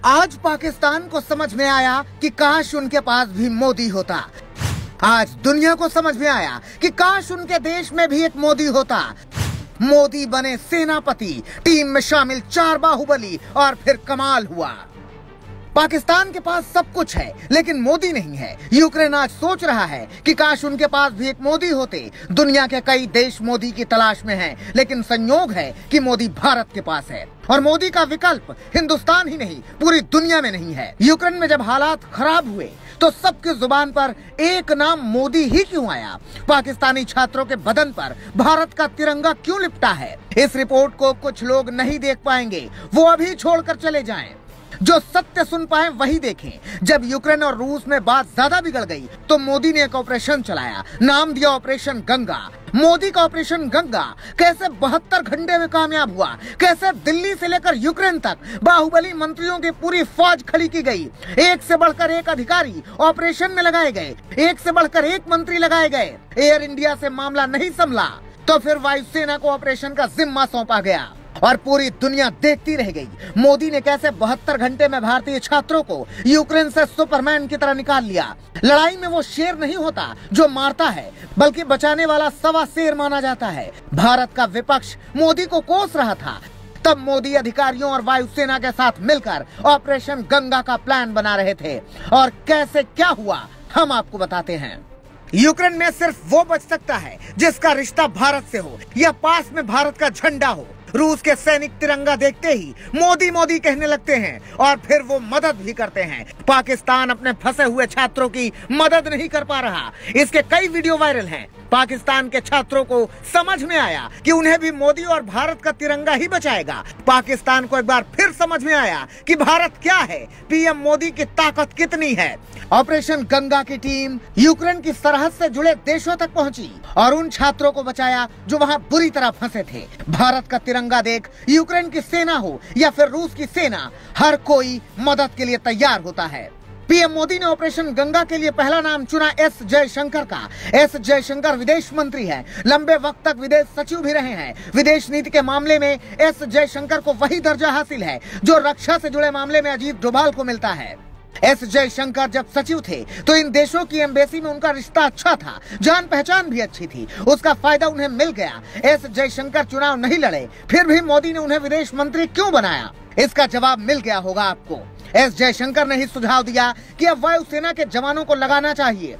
आज पाकिस्तान को समझ में आया कि काश उनके पास भी मोदी होता। आज दुनिया को समझ में आया कि काश उनके देश में भी एक मोदी होता। मोदी बने सेनापति, टीम में शामिल 4 बाहुबली और फिर कमाल हुआ। पाकिस्तान के पास सब कुछ है लेकिन मोदी नहीं है। यूक्रेन आज सोच रहा है कि काश उनके पास भी एक मोदी होते। दुनिया के कई देश मोदी की तलाश में हैं, लेकिन संयोग है कि मोदी भारत के पास है और मोदी का विकल्प हिंदुस्तान ही नहीं पूरी दुनिया में नहीं है। यूक्रेन में जब हालात खराब हुए तो सबकी जुबान पर एक नाम मोदी ही क्यों आया? पाकिस्तानी छात्रों के बदन पर भारत का तिरंगा क्यों लिपटा है? इस रिपोर्ट को कुछ लोग नहीं देख पाएंगे, वो अभी छोड़कर चले जाएं। जो सत्य सुन पाए वही देखें। जब यूक्रेन और रूस में बात ज्यादा बिगड़ गई तो मोदी ने एक ऑपरेशन चलाया, नाम दिया ऑपरेशन गंगा। मोदी का ऑपरेशन गंगा कैसे 72 घंटे में कामयाब हुआ, कैसे दिल्ली से लेकर यूक्रेन तक बाहुबली मंत्रियों की पूरी फौज खड़ी की गई। एक से बढ़कर एक अधिकारी ऑपरेशन में लगाए गए, एक से बढ़कर एक मंत्री लगाए गए। एयर इंडिया से मामला नहीं संभला तो फिर वायुसेना को ऑपरेशन का जिम्मा सौंपा गया और पूरी दुनिया देखती रह गई। मोदी ने कैसे 72 घंटे में भारतीय छात्रों को यूक्रेन से सुपरमैन की तरह निकाल लिया। लड़ाई में वो शेर नहीं होता जो मारता है, बल्कि बचाने वाला सवा शेर माना जाता है। भारत का विपक्ष मोदी को कोस रहा था, तब मोदी अधिकारियों और वायुसेना के साथ मिलकर ऑपरेशन गंगा का प्लान बना रहे थे। और कैसे क्या हुआ हम आपको बताते हैं। यूक्रेन में सिर्फ वो बच सकता है जिसका रिश्ता भारत से हो या पास में भारत का झंडा हो। रूस के सैनिक तिरंगा देखते ही मोदी मोदी कहने लगते हैं और फिर वो मदद भी करते हैं। पाकिस्तान अपने फंसे हुए छात्रों की मदद नहीं कर पा रहा। इसके कई वीडियो वायरल हैं। पाकिस्तान के छात्रों को समझ में आया कि उन्हें भी मोदी और भारत का तिरंगा ही बचाएगा। पाकिस्तान को एक बार फिर समझ में आया कि भारत क्या है, पीएम मोदी की ताकत कितनी है। ऑपरेशन गंगा की टीम यूक्रेन की सरहद से जुड़े देशों तक पहुंची और उन छात्रों को बचाया जो वहां बुरी तरह फंसे थे। भारत का तिरंगा देख यूक्रेन की सेना हो या फिर रूस की सेना, हर कोई मदद के लिए तैयार होता है। पीएम मोदी ने ऑपरेशन गंगा के लिए पहला नाम चुना एस जयशंकर का। एस जयशंकर विदेश मंत्री हैं, लंबे वक्त तक विदेश सचिव भी रहे हैं। विदेश नीति के मामले में एस जयशंकर को वही दर्जा हासिल है जो रक्षा से जुड़े मामले में अजीत डोभाल को मिलता है। एस जयशंकर जब सचिव थे तो इन देशों की एम्बेसी में उनका रिश्ता अच्छा था, जान पहचान भी अच्छी थी, उसका फायदा उन्हें मिल गया। एस जयशंकर चुनाव नहीं लड़े, फिर भी मोदी ने उन्हें विदेश मंत्री क्यों बनाया? इसका जवाब मिल गया होगा आपको। एस जयशंकर ने ही सुझाव दिया कि अब वायुसेना के जवानों को लगाना चाहिए।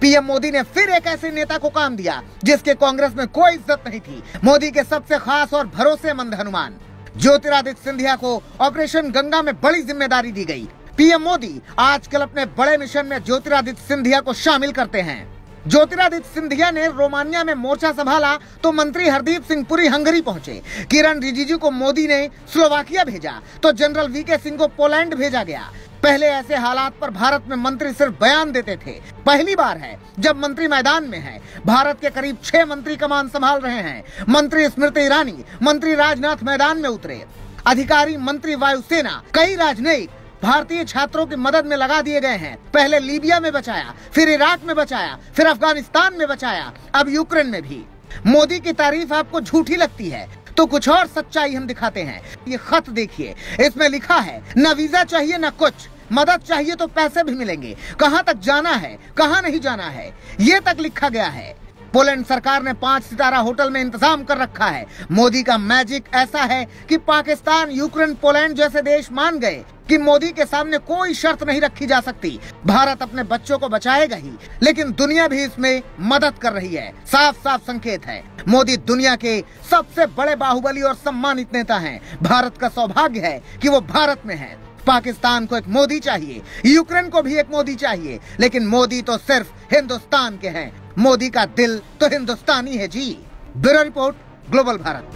पीएम मोदी ने फिर एक ऐसे नेता को काम दिया जिसके कांग्रेस में कोई इज्जत नहीं थी। मोदी के सबसे खास और भरोसेमंद हनुमान ज्योतिरादित्य सिंधिया को ऑपरेशन गंगा में बड़ी जिम्मेदारी दी गई। पीएम मोदी आजकल अपने बड़े मिशन में ज्योतिरादित्य सिंधिया को शामिल करते हैं। ज्योतिरादित्य सिंधिया ने रोमानिया में मोर्चा संभाला तो मंत्री हरदीप सिंह पुरी हंगरी पहुंचे। किरण रिजिजू को मोदी ने स्लोवाकिया भेजा तो जनरल वीके सिंह को पोलैंड भेजा गया। पहले ऐसे हालात पर भारत में मंत्री सिर्फ बयान देते थे। पहली बार है जब मंत्री मैदान में है। भारत के करीब 6 मंत्री कमान संभाल रहे हैं। मंत्री स्मृति ईरानी, मंत्री राजनाथ मैदान में उतरे। अधिकारी मंत्री वायुसेना, कई राजनयिक भारतीय छात्रों की मदद में लगा दिए गए हैं। पहले लीबिया में बचाया, फिर इराक में बचाया, फिर अफगानिस्तान में बचाया, अब यूक्रेन में भी। मोदी की तारीफ आपको झूठी लगती है तो कुछ और सच्चाई हम दिखाते हैं। ये खत देखिए, इसमें लिखा है न वीजा चाहिए न कुछ, मदद चाहिए तो पैसे भी मिलेंगे। कहां तक जाना है, कहां नहीं जाना है, ये तक लिखा गया है। पोलैंड सरकार ने 5 सितारा होटल में इंतजाम कर रखा है। मोदी का मैजिक ऐसा है कि पाकिस्तान, यूक्रेन, पोलैंड जैसे देश मान गए कि मोदी के सामने कोई शर्त नहीं रखी जा सकती। भारत अपने बच्चों को बचाएगा ही, लेकिन दुनिया भी इसमें मदद कर रही है। साफ साफ संकेत है, मोदी दुनिया के सबसे बड़े बाहुबली और सम्मानित नेता हैं। भारत का सौभाग्य है कि वो भारत में है। पाकिस्तान को एक मोदी चाहिए, यूक्रेन को भी एक मोदी चाहिए, लेकिन मोदी तो सिर्फ हिंदुस्तान के हैं। मोदी का दिल तो हिंदुस्तानी है जी। Bureau report, global Bharat.